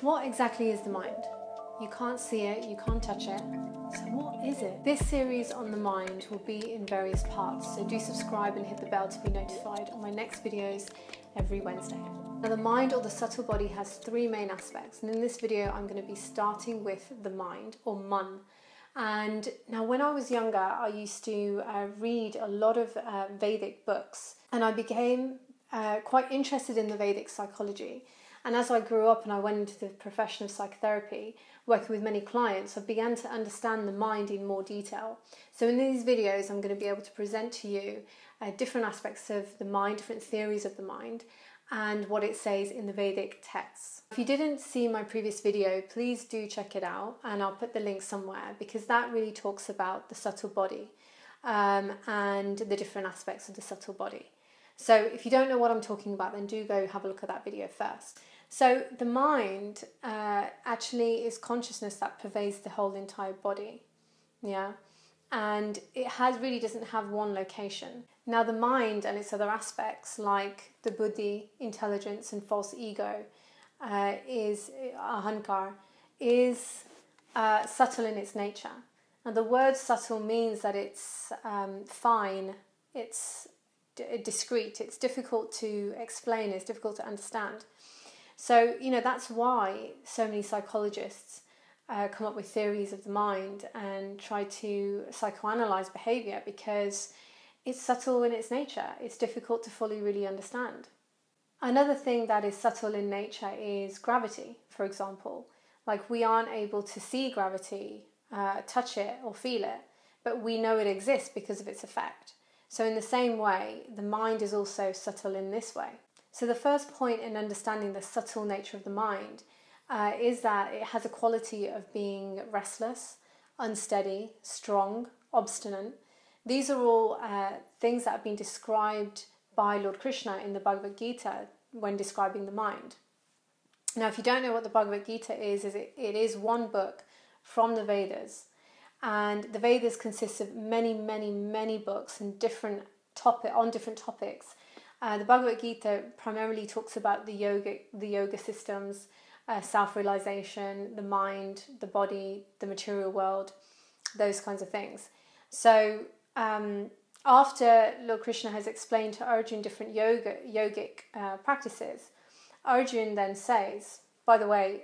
What exactly is the mind? You can't see it, you can't touch it. So what is it? This series on the mind will be in various parts, so do subscribe and hit the bell to be notified on my next videos every Wednesday. Now the mind, or the subtle body, has three main aspects, and in this video I'm going to be starting with the mind, or man. And now when I was younger, I used to read a lot of Vedic books, and I became quite interested in the Vedic psychology. And as I grew up and I went into the profession of psychotherapy, working with many clients, I began to understand the mind in more detail. So in these videos, I'm going to be able to present to you different aspects of the mind, different theories of the mind, and what it says in the Vedic texts. If you didn't see my previous video, please do check it out, and I'll put the link somewhere, because that really talks about the subtle body and the different aspects of the subtle body. So if you don't know what I'm talking about, then do go have a look at that video first. So the mind actually is consciousness that pervades the whole entire body, yeah, and it really doesn't have one location. Now the mind and its other aspects, like the buddhi, intelligence, and false ego, is ahankara, is subtle in its nature. And the word subtle means that it's fine, it's discrete, it's difficult to explain, it's difficult to understand. So, that's why so many psychologists come up with theories of the mind and try to psychoanalyze behavior, because it's subtle in its nature. It's difficult to fully really understand. Another thing that is subtle in nature is gravity, for example. Like, we aren't able to see gravity, touch it or feel it, but we know it exists because of its effect. So in the same way, the mind is also subtle in this way. So the first point in understanding the subtle nature of the mind is that it has a quality of being restless, unsteady, strong, obstinate. These are all things that have been described by Lord Krishna in the Bhagavad Gita when describing the mind. Now, if you don't know what the Bhagavad Gita is it is one book from the Vedas. And the Vedas consists of many, many, many books and different topics. The Bhagavad Gita primarily talks about the yoga systems, self-realization, the mind, the body, the material world, those kinds of things. So after Lord Krishna has explained to Arjuna different yogic practices, Arjuna then says, by the way,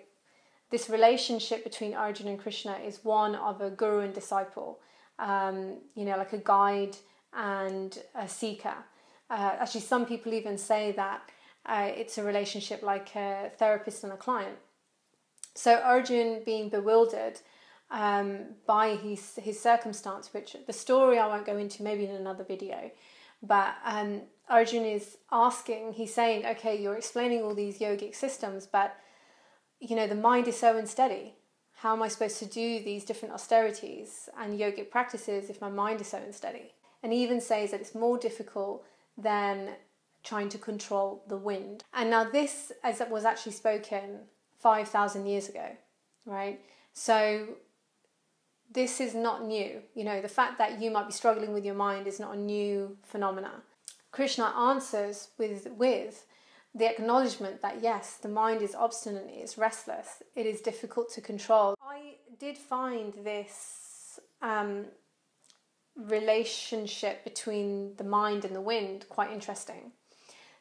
this relationship between Arjuna and Krishna is one of a guru and disciple, like a guide and a seeker. Actually, some people even say that it's a relationship like a therapist and a client. So Arjuna, being bewildered by his circumstance, which the story I won't go into, maybe in another video, but Arjuna is asking, he's saying, okay, you're explaining all these yogic systems, but the mind is so unsteady. How am I supposed to do these different austerities and yogic practices if my mind is so unsteady? And he even says that it's more difficult than trying to control the wind. And now this was actually spoken 5,000 years ago, right? So this is not new. The fact that you might be struggling with your mind is not a new phenomena. Krishna answers with the acknowledgement that yes, the mind is obstinate, it is restless, it is difficult to control. I did find this relationship between the mind and the wind quite interesting.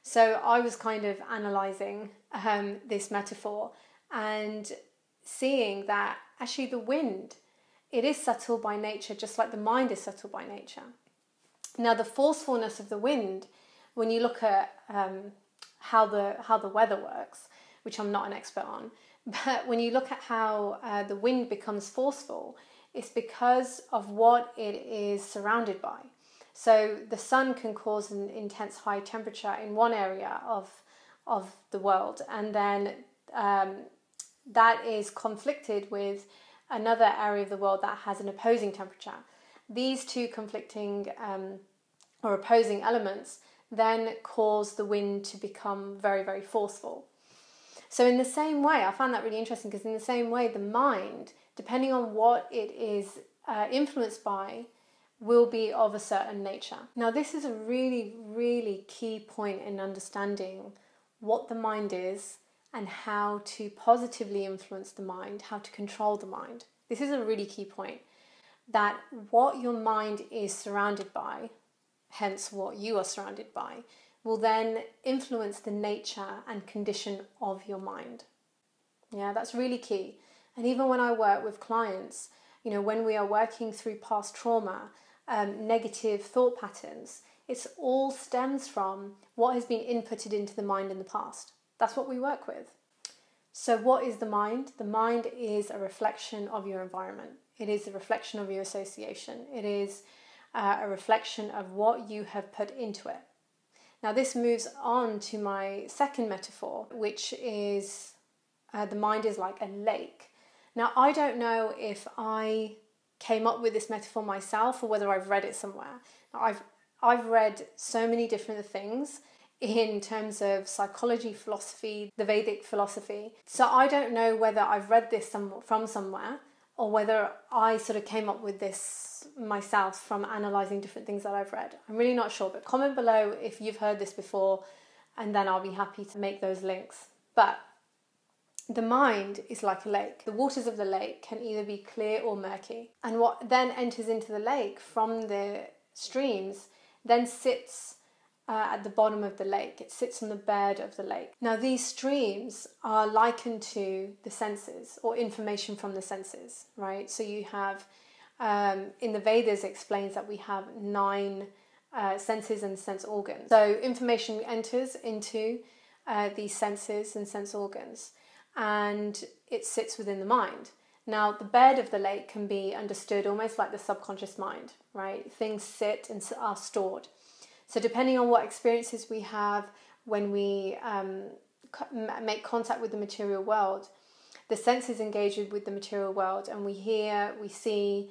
So I was kind of analysing this metaphor and seeing that actually the wind, it is subtle by nature, just like the mind is subtle by nature. Now the forcefulness of the wind, when you look at how the weather works, which I'm not an expert on, but when you look at how the wind becomes forceful, it's because of what it is surrounded by. So the sun can cause an intense high temperature in one area of the world, and then that is conflicted with another area of the world that has an opposing temperature. These two conflicting or opposing elements then cause the wind to become very, very forceful. So in the same way, I found that really interesting, because in the same way, the mind, depending on what it is influenced by, will be of a certain nature. Now this is a really, really key point in understanding what the mind is and how to positively influence the mind, how to control the mind. This is a really key point, that what your mind is surrounded by, hence what you are surrounded by, will then influence the nature and condition of your mind. Yeah, that's really key. And even when I work with clients, when we are working through past trauma, negative thought patterns, it all stems from what has been inputted into the mind in the past. That's what we work with. So what is the mind? The mind is a reflection of your environment. It is a reflection of your association. It is a reflection of what you have put into it. Now this moves on to my second metaphor, which is the mind is like a lake. Now I don't know if I came up with this metaphor myself or whether I've read it somewhere. Now, I've read so many different things in terms of psychology, philosophy, the Vedic philosophy. So I don't know whether I've read this from somewhere or whether I sort of came up with this myself from analysing different things that I've read. I'm really not sure, but comment below if you've heard this before, and then I'll be happy to make those links. But the mind is like a lake. The waters of the lake can either be clear or murky. And what then enters into the lake from the streams then sits at the bottom of the lake. It sits on the bed of the lake. Now these streams are likened to the senses, or information from the senses, right? So you have, in the Vedas explains that we have 9 senses and sense organs. So information enters into these senses and sense organs, and it sits within the mind. Now the bed of the lake can be understood almost like the subconscious mind, right? Things sit and are stored. So depending on what experiences we have when we make contact with the material world, the senses engage with the material world, and we hear, we see,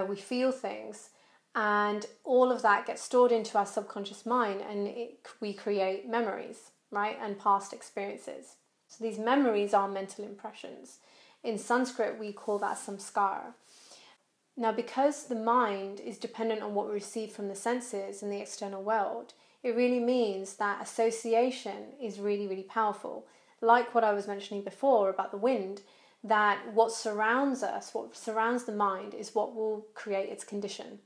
we feel things, and all of that gets stored into our subconscious mind, and we create memories, right, and past experiences. So these memories are mental impressions. In Sanskrit, we call that samskara. Now, because the mind is dependent on what we receive from the senses and the external world, it really means that association is really, really powerful. Like what I was mentioning before about the wind, that what surrounds us, what surrounds the mind, is what will create its condition.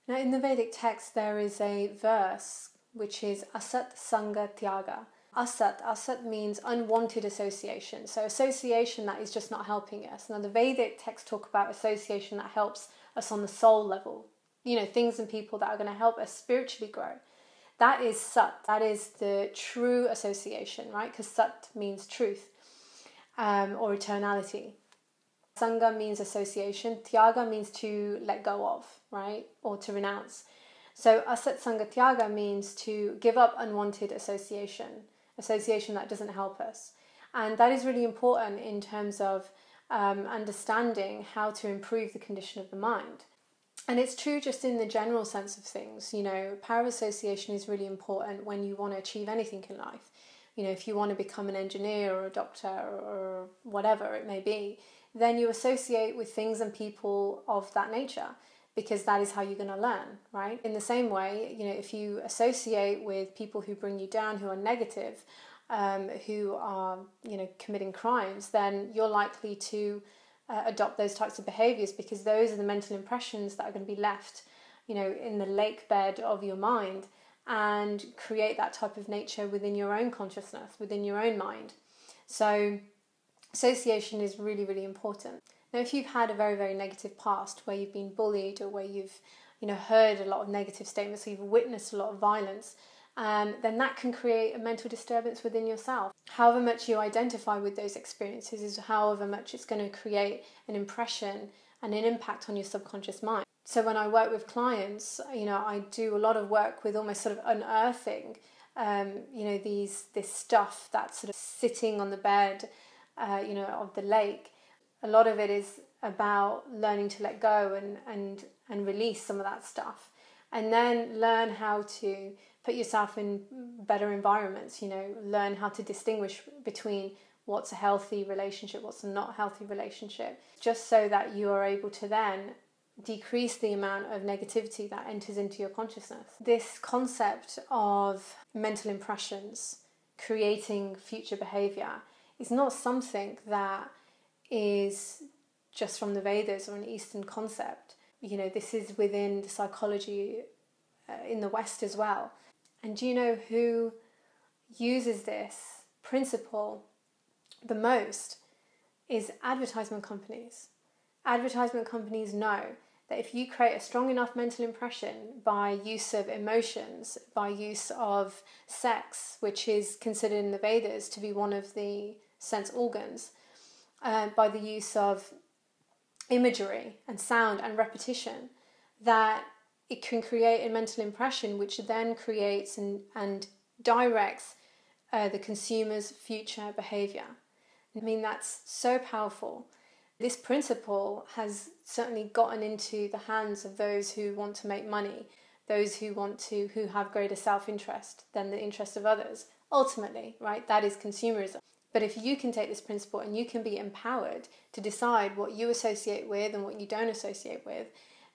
Now, in the Vedic text, there is a verse which is asat sanga tyaga. Asat means unwanted association. So association that is just not helping us. Now the Vedic texts talk about association that helps us on the soul level. Things and people that are going to help us spiritually grow. That is sat. That is the true association, right? Because sat means truth or eternality. Sangha means association. Tyaga means to let go of, right? Or to renounce. So asat sanga tyaga means to give up unwanted association that doesn't help us. And that is really important in terms of understanding how to improve the condition of the mind. And it's true just in the general sense of things. Power of association is really important when you want to achieve anything in life. If you want to become an engineer or a doctor or whatever it may be, then you associate with things and people of that nature, because that is how you're going to learn, right? In the same way, if you associate with people who bring you down, who are negative, who are, committing crimes, then you're likely to adopt those types of behaviors, because those are the mental impressions that are going to be left, in the lake bed of your mind, and create that type of nature within your own consciousness, within your own mind. So association is really, really important. Now, if you've had a very, very negative past where you've been bullied, or where you've, heard a lot of negative statements, or you've witnessed a lot of violence, then that can create a mental disturbance within yourself. However much you identify with those experiences is however much it's going to create an impression and an impact on your subconscious mind. So when I work with clients, I do a lot of work with almost sort of unearthing, this stuff that's sort of sitting on the bed, of the lake. A lot of it is about learning to let go and release some of that stuff, and then learn how to put yourself in better environments, learn how to distinguish between what's a healthy relationship, what's a not healthy relationship, just so that you are able to then decrease the amount of negativity that enters into your consciousness. This concept of mental impressions creating future behavior is not something that is just from the Vedas or an Eastern concept. You know, this is within the psychology in the West as well. And do you know who uses this principle the most? Is advertisement companies. Advertisement companies know that if you create a strong enough mental impression by use of emotions, by use of sex, which is considered in the Vedas to be one of the sense organs, by the use of imagery and sound and repetition, that it can create a mental impression which then creates and directs the consumer's future behavior. I mean, that's so powerful. This principle has certainly gotten into the hands of those who want to make money, those who have greater self-interest than the interest of others. Ultimately, right, that is consumerism. But if you can take this principle and you can be empowered to decide what you associate with and what you don't associate with,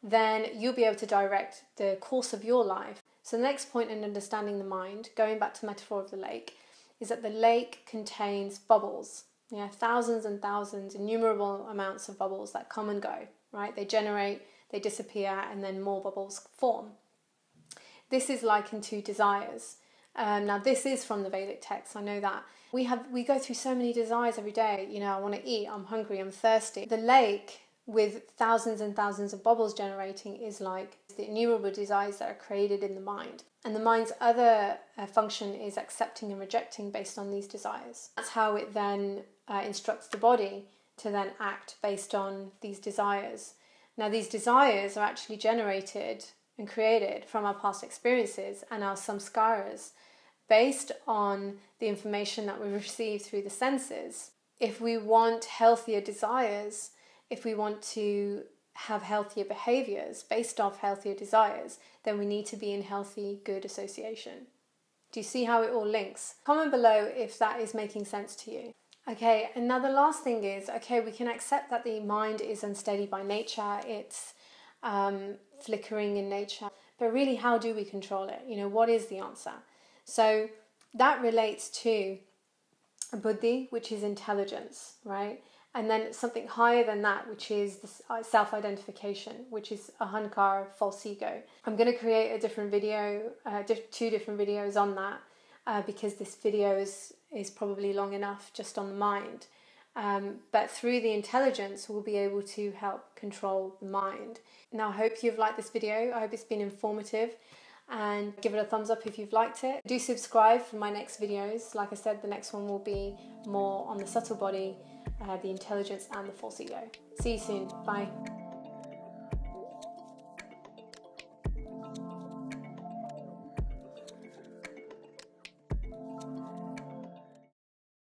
then you'll be able to direct the course of your life. So the next point in understanding the mind, going back to the metaphor of the lake, is that the lake contains bubbles. Yeah, thousands and thousands, innumerable amounts of bubbles that come and go, right? They generate, they disappear, and then more bubbles form. This is likened to desires. Now, this is from the Vedic text. I know that. We go through so many desires every day. You know, I want to eat, I'm hungry, I'm thirsty. The lake with thousands and thousands of bubbles generating is like the innumerable desires that are created in the mind. And the mind's other function is accepting and rejecting based on these desires. That's how it then instructs the body to then act based on these desires. Now, these desires are actually generated and created from our past experiences and our samskaras based on the information that we receive through the senses. If we want healthier desires, if we want to have healthier behaviors based off healthier desires, then we need to be in healthy, good association. Do you see how it all links? Comment below if that is making sense to you. Okay, and now the last thing is, okay, we can accept that the mind is unsteady by nature, it's flickering in nature, but really, how do we control it? You know, what is the answer? So that relates to buddhi, which is intelligence, right? And then something higher than that, which is self-identification, which is ahankara, false ego. I'm going to create a different video, two different videos on that, because this video is probably long enough just on the mind. But through the intelligence, we'll be able to help control the mind. Now, I hope you've liked this video. I hope it's been informative. And give it a thumbs up if you've liked it. Do subscribe for my next videos. Like I said, the next one will be more on the subtle body, the intelligence and the false ego. See you soon. Bye.